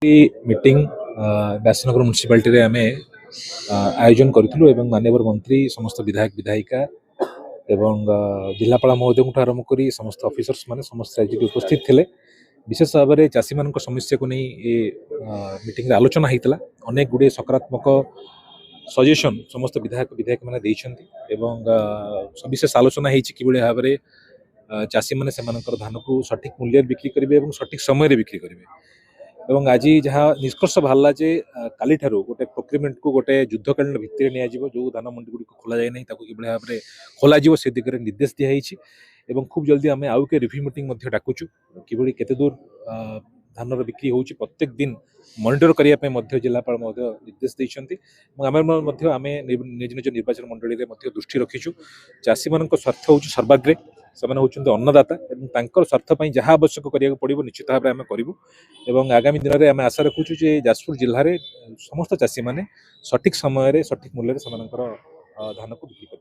Meeting Vyasnagar municipality आम आयोजन करूँ एवं माननीय मंत्री समस्त विधायक विधायिका एवं जिलापाल महोदय आरंभ कर समस्त ऑफिसर्स माने समस्त राज्य उपस्थित थे। विशेष भाव में चाषी मान समस्या को नहीं मीटिंग आलोचना होता अनेक गुड़े सकारात्मक सजेसन समस्त विधायक विधायक मैंने सविशेष आलोचना होती भाव में चाषी मैंने धान को सठिक मूल्य बिक्री करेंगे और सठिक समय बिक्री करेंगे। एवं आज जहाँ निष्कर्ष बाहर जे काली ठारू गोटे प्रोक्यूरमेंट को गोटे युद्धकालीन भित्ति नि जो धान मंडी गुड़ी खोल जाए ना कि भाव में खोल से दिगरे निर्देश दिखाई एवं खूब जल्दी आम आउ के रिव्यू मीटिंग डाकुचु कि केते दूर धान बिक्री हो प्रत्येक दिन मॉनिटर करने जिलापाल निर्देश देते आम निज निज निर्वाचन मंडली में दृष्टि रखीचु। चाषी मान स्वार्थ हूँ सर्वाग्रे से होती अन्नदाता और स्वार्थ जहाँ आवश्यक करा पड़ो निश्चित भाव में करूँ एवं आगामी दिन में आम आशा रखुचु जे जाजपुर जिले में समस्त चाषी मैंने सठिक समय सठिक मूल्य धान को बिक्री कर